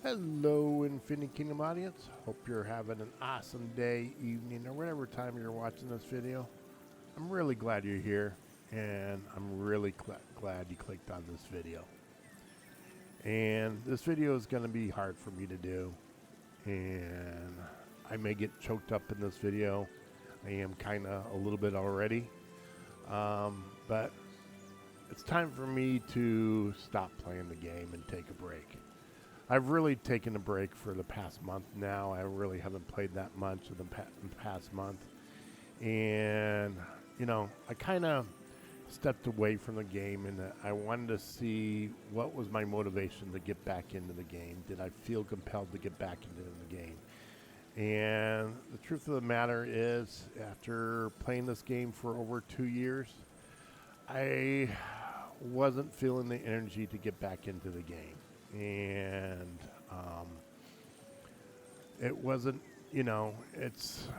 Hello, Infinity Kingdom audience. Hope you're having an awesome day, evening, or whatever time you're watching this video. I'm really glad you're here, and I'm really glad you clicked on this video. And this video is going to be hard for me to do, and I may get choked up in this video. I am kind of a little bit already, but it's time for me to stop playing the game and take a break. I've really taken a break for the past month now. I really haven't played that much in the past month. And, I kind of stepped away from the game, and I wanted to see what was my motivation to get back into the game. Did I feel compelled to get back into the game? And the truth of the matter is, after playing this game for over 2 years, I wasn't feeling the energy to get back into the game. And it wasn't, it's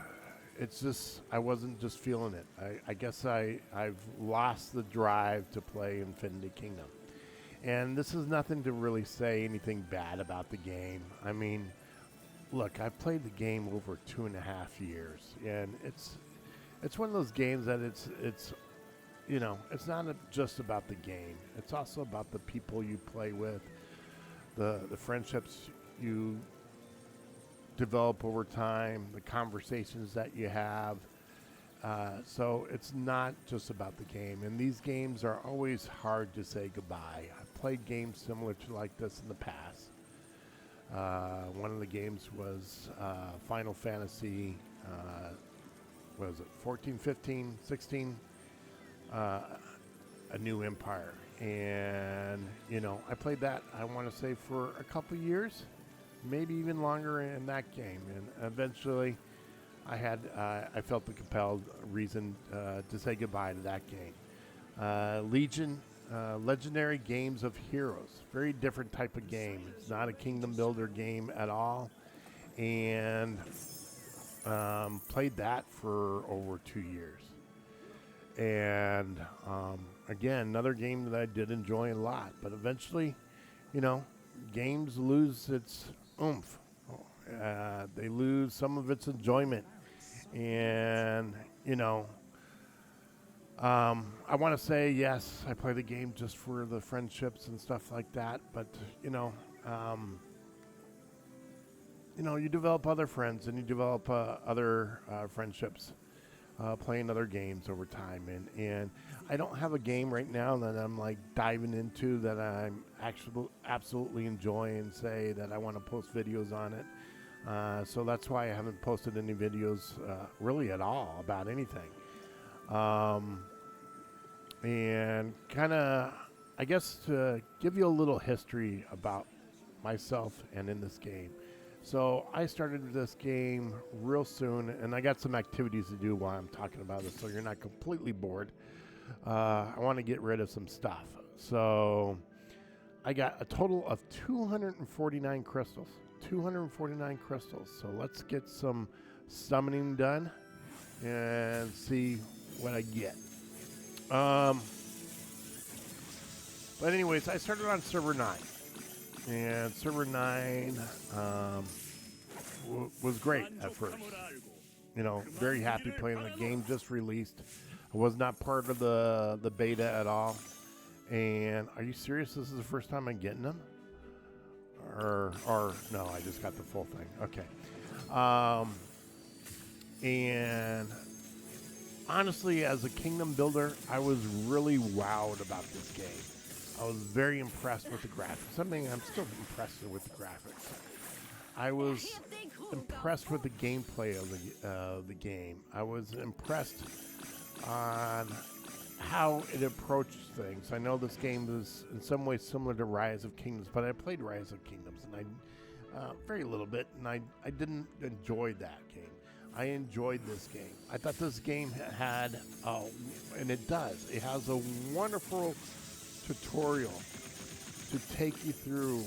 just, I wasn't just feeling it. I guess I've lost the drive to play Infinity Kingdom. And this is nothing to really say anything bad about the game. I mean, look, I've played the game over 2.5 years, and it's one of those games that it's it's not just about the game. It's also about the people you play with, the friendships you develop over time, the conversations that you have. So it's not just about the game. And these games are always hard to say goodbye. I've played games similar to like this in the past. One of the games was Final Fantasy, what was it, 14, 15, 16, A New Empire. And, I played that, I want to say, for a couple years, maybe even longer in that game. And eventually, I felt the compelled reason to say goodbye to that game. Legion, Legendary Games of Heroes. Very different type of game. It's not a kingdom builder game at all. And played that for over 2 years. And again, another game that I did enjoy a lot. But eventually, games lose its oomph. They lose some of its enjoyment. And, I want to say, yes, I play the game just for the friendships and stuff like that. But, you develop other friends and you develop other friendships. Playing other games over time, and I don't have a game right now that I'm like diving into that I'm actually absolutely enjoying and say that I want to post videos on it. So that's why I haven't posted any videos really at all about anything. And kind of, I guess, to give you a little history about myself and in this game. So I started this game real soon, and I got some activities to do while I'm talking about this, so you're not completely bored. I want to get rid of some stuff. So I got a total of 249 crystals. 249 crystals. So let's get some summoning done and see what I get. But anyways, I started on server 9. And server 9 was great at first. Very happy playing the game just released. I was not part of the beta at all. And are you serious? This is the first time I'm getting them? Or no, I just got the full thing. Okay. And honestly, as a kingdom builder, I was really wowed about this game. I was very impressed with the graphics. I'm still impressed with the graphics. I was impressed with the gameplay of the game. I was impressed on how it approached things. I know this game is in some ways similar to Rise of Kingdoms, but I played Rise of Kingdoms, and I very little bit, and I didn't enjoy that game. I enjoyed this game. I thought this game had, and it does. It has a wonderful tutorial to take you through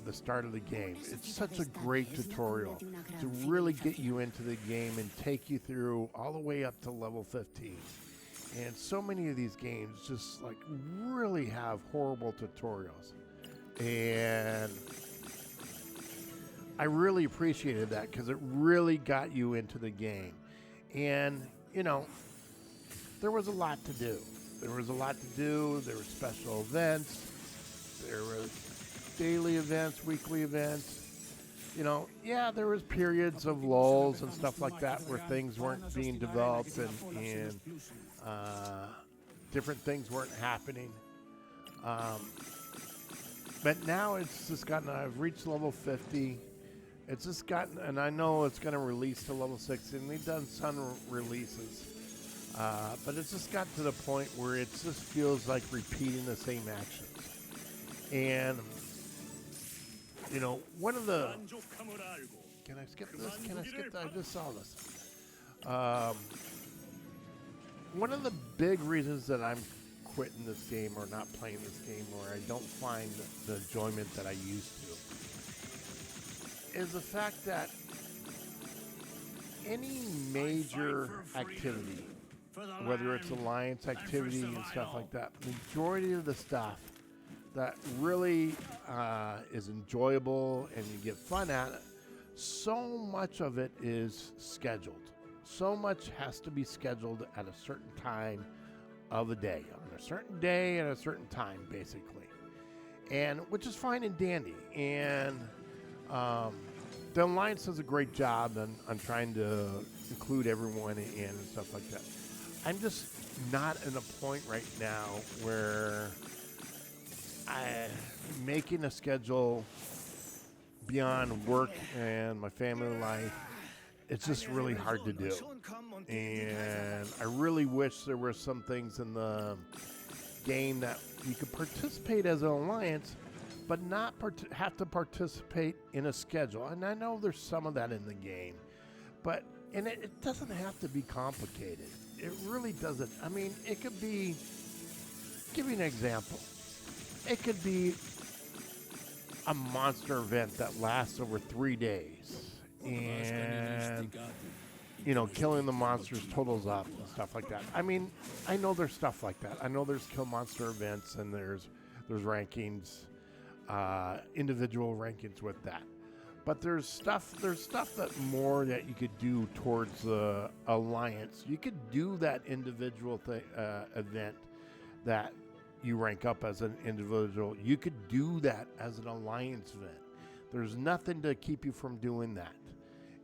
the start of the game. It's such a great tutorial to really get you into the game and take you through all the way up to level 15. And so many of these games just like really have horrible tutorials. And I really appreciated that because it really got you into the game. And, you know, there was a lot to do. There was a lot to do. There were special events. There were daily events, weekly events. You know, yeah, there was periods of lulls and stuff like that where things weren't being developed and different things weren't happening. But now it's just gotten, I've reached level 50. It's just gotten, and I know it's going to release to level 60, and they've done some releases. But it's just got to the point where it just feels like repeating the same actions. And, you know, one of the, can I skip this? Can I skip that? I just saw this. One of the big reasons that I'm quitting this game or not playing this game, or I don't find the enjoyment that I used to, is the fact that any major activity, whether it's alliance activity and stuff like that, majority of the stuff that really is enjoyable and you get fun at it, so much of it is scheduled. So much has to be scheduled at a certain time of the day, on a certain day at a certain time, basically, and which is fine and dandy. And the Alliance does a great job on trying to include everyone in and stuff like that. I'm just not in a point right now where making a schedule beyond work and my family life, it's just really hard to do. And I really wish there were some things in the game that you could participate as an alliance, but not have to participate in a schedule. And I know there's some of that in the game, but it doesn't have to be complicated. It really doesn't. I mean, it could be, give you an example. It could be a monster event that lasts over 3 days. And, you know, killing the monsters totals up and stuff like that. I mean, I know there's stuff like that. I know there's kill monster events and there's rankings, individual rankings with that. But there's stuff that more that you could do towards the alliance. You could do that individual event that you rank up as an individual. You could do that as an alliance event. There's nothing to keep you from doing that.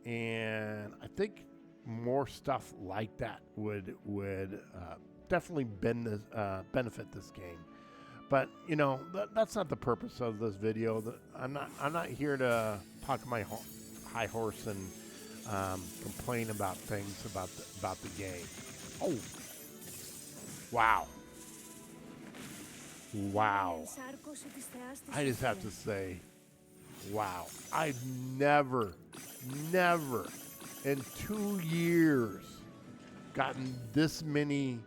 And I think more stuff like that would definitely benefit this game. But you know, that's not the purpose of this video. I'm not here to talk my high horse and complain about things about the game. Oh, wow. I just have to say, wow. I've never in 2 years gotten this many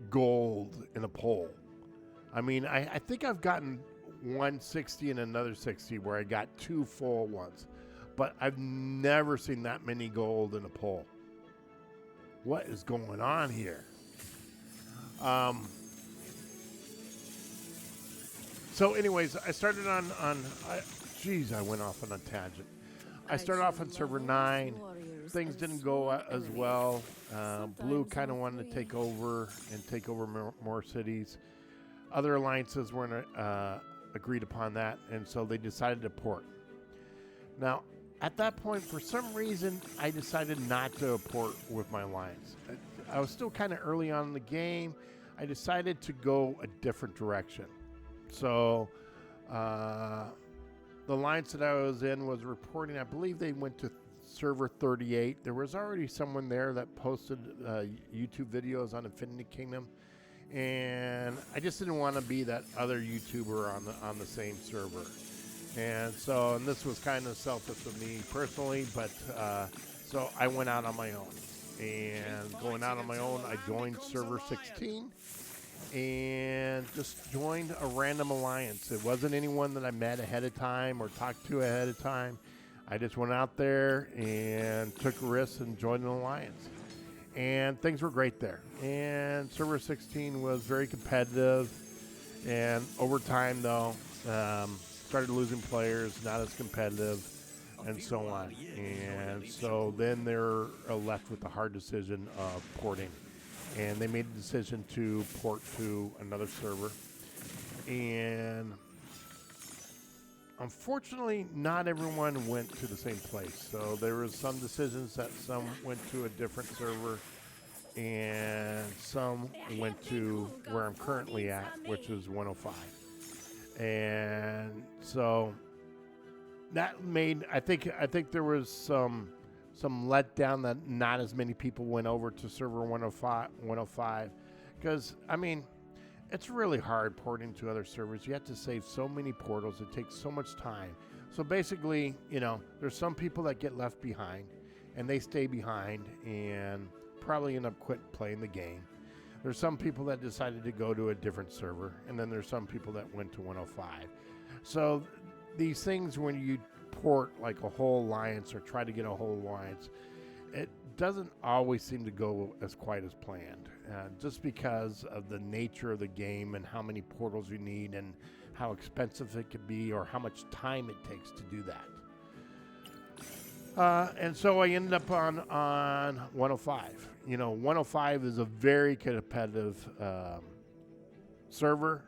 gold in a poll. I mean, I think I've gotten 160 and another 60 where I got 2 full ones, but I've never seen that many gold in a poll. What is going on here? So anyways, I started on I went off on a tangent. I started off on server 9. Things didn't go as well. Blue kind of wanted to take over more cities. Other alliances weren't agreed upon that, and so they decided to port. Now, at that point, for some reason, I decided not to port with my alliance. I was still kind of early on in the game. I decided to go a different direction. So, the alliance that I was in was reporting, I believe they went to server 38. There was already someone there that posted YouTube videos on Infinity Kingdom, and I just didn't want to be that other YouTuber on the same server. And so, and this was kind of selfish of me personally, but so I went out on my own. And going out on my own, I joined server 16 and just joined a random alliance. It wasn't anyone that I met ahead of time or talked to ahead of time. I just went out there and took risks and joined an alliance. And things were great there. And server 16 was very competitive. And over time, though, started losing players, not as competitive. and so on. And so then they're left with the hard decision of porting. And they made the decision to port to another server. And unfortunately, not everyone went to the same place. So there was some decisions that some went to a different server, and some went to where I'm currently at, which is 105. And so that made, I think there was some letdown that not as many people went over to server 105, because I mean, it's really hard porting to other servers. You have to save so many portals. It takes so much time. So basically, you know, there's some people that get left behind, and they stay behind and probably end up quit playing the game. There's some people that decided to go to a different server, and then there's some people that went to 105. So these things, when you port like a whole alliance or try to get a whole alliance, it doesn't always seem to go as quite as planned, just because of the nature of the game and how many portals you need and how expensive it could be or how much time it takes to do that. And so I ended up on 105. You know, 105 is a very competitive server.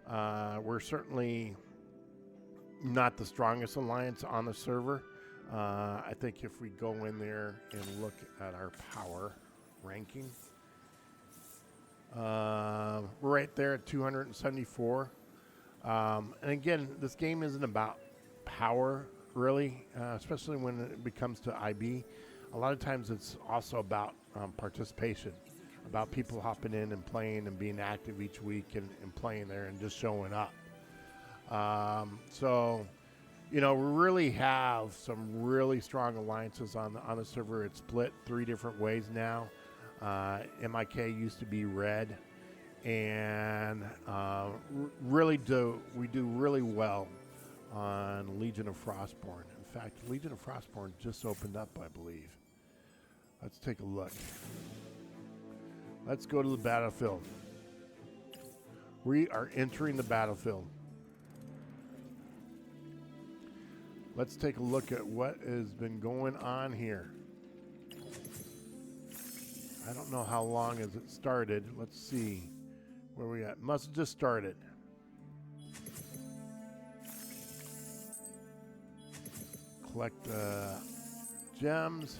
We're certainly not the strongest alliance on the server. I think if we go in there and look at our power ranking, we're right there at 274. And again, this game isn't about power, really, especially when it comes to IB. A lot of times it's also about participation, about people hopping in and playing and being active each week and playing there and just showing up. So, you know, we really have some really strong alliances on the server. It's split 3 different ways now. MIK used to be red, and we do really well on Legion of Frostborn. In fact, Legion of Frostborn just opened up, I believe. Let's take a look. Let's go to the battlefield. We are entering the battlefield. Let's take a look at what has been going on here. I don't know how long has it started. Let's see where we at. Must have just started. Collect gems.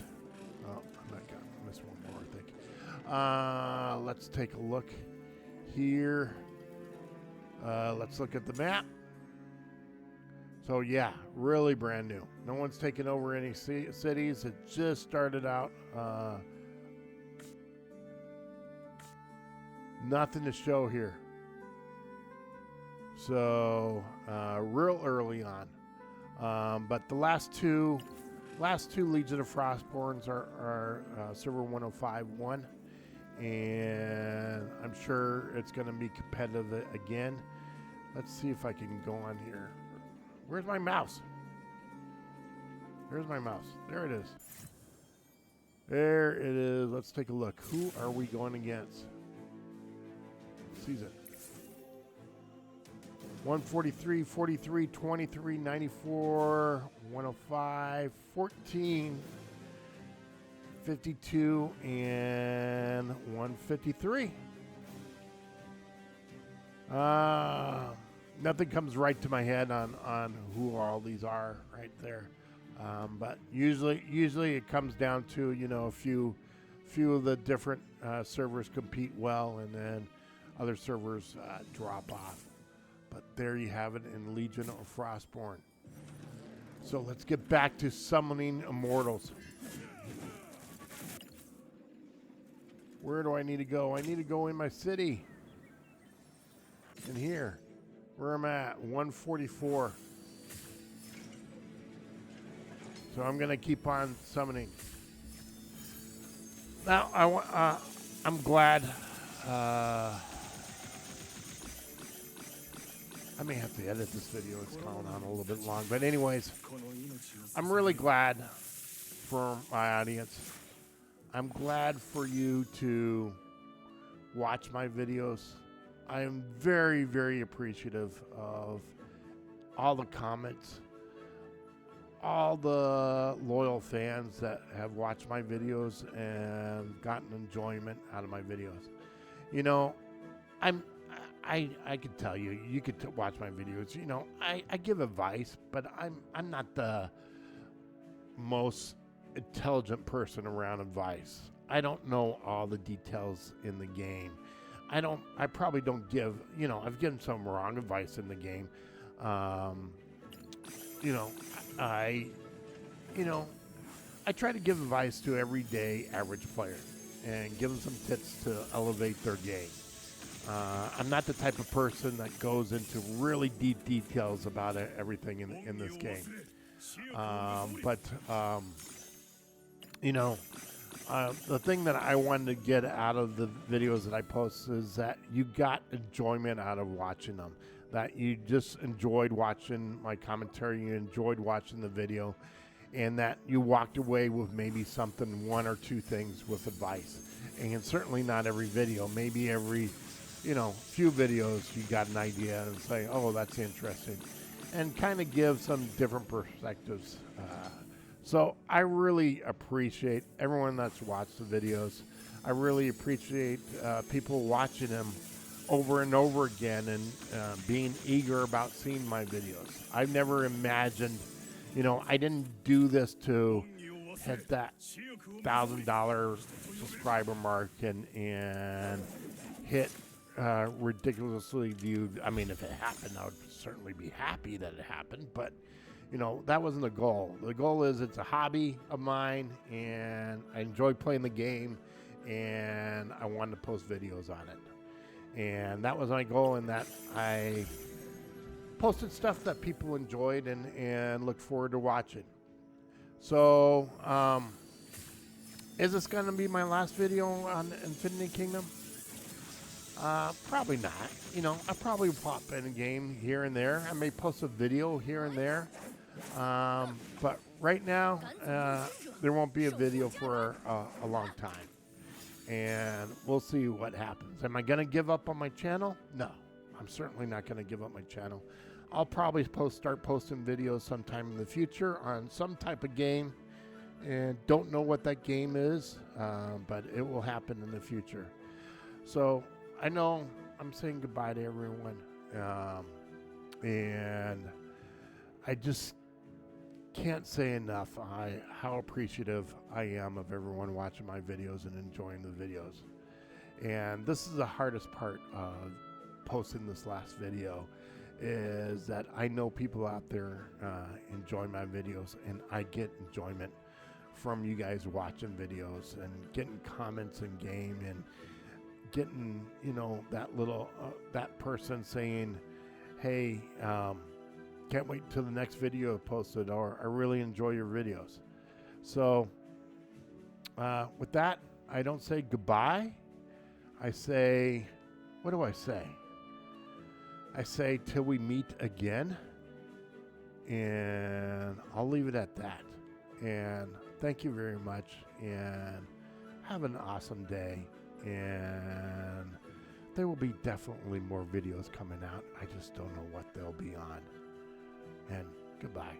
Oh, I missed one more, I think. Let's take a look here. Let's look at the map. So yeah, really brand new. No one's taken over any cities. It just started out. Nothing to show here. So real early on. But the last two Legion of Frostborns are server 105-1, and I'm sure it's going to be competitive again. Let's see if I can go on here. Where's my mouse? There's my mouse. There it is. There it is. Let's take a look. Who are we going against? Season 143, 43, 23, 94, 105, 14, 52, and 153. Nothing comes right to my head on who all these are right there. But usually it comes down to, you know, a few of the different servers compete well, and then other servers drop off. But there you have it in Legion of Frostborn. So let's get back to summoning immortals. Where do I need to go? I need to go in my city. In here. Where I'm at, 144. So I'm going to keep on summoning. Now, I'm glad. I may have to edit this video. It's going on a little bit long. But anyways, I'm really glad for my audience. I'm glad for you to watch my videos. I am very, very appreciative of all the comments, all the loyal fans that have watched my videos and gotten enjoyment out of my videos. You know, I could tell you, you could watch my videos. You know, I give advice, but I'm not the most intelligent person around advice. I don't know all the details in the game. I probably don't give, you know, I've given some wrong advice in the game. You know, I, you know, I try to give advice to everyday average player and give them some tips to elevate their game. I'm not the type of person that goes into really deep details about everything in this game. But you know, the thing that I wanted to get out of the videos that I post is that you got enjoyment out of watching them. That you just enjoyed watching my commentary, you enjoyed watching the video, and that you walked away with maybe something, one or two things with advice. And certainly not every video, maybe every, you know, few videos you got an idea and say, oh, that's interesting, and kind of give some different perspectives. So I really appreciate everyone that's watched the videos. I really appreciate people watching them over and over again and being eager about seeing my videos. I've never imagined, you know, I didn't do this to hit that $1,000 subscriber mark and hit ridiculously viewed. I mean, if it happened, I would certainly be happy that it happened, but you know, that wasn't the goal. The goal is it's a hobby of mine, and I enjoy playing the game, and I wanted to post videos on it. And that was my goal, in that I posted stuff that people enjoyed and look forward to watching. So, is this going to be my last video on Infinity Kingdom? Probably not. You know, I probably pop in a game here and there. I may post a video here and there. But right now, there won't be a video for a long time. And we'll see what happens. Am I going to give up on my channel? No, I'm certainly not going to give up my channel. I'll probably start posting videos sometime in the future on some type of game. And don't know what that game is, but it will happen in the future. So I know I'm saying goodbye to everyone. And I just can't say enough how appreciative I am of everyone watching my videos and enjoying the videos. And this is the hardest part of posting this last video, is that I know people out there enjoy my videos, and I get enjoyment from you guys watching videos and getting comments in game, and getting, you know, that little that person saying, hey, can't wait till the next video posted, or I really enjoy your videos. So with that, I don't say goodbye. I say, what do I say? I say till we meet again. And I'll leave it at that. And thank you very much. And have an awesome day. And there will be definitely more videos coming out. I just don't know what they'll be on. And goodbye.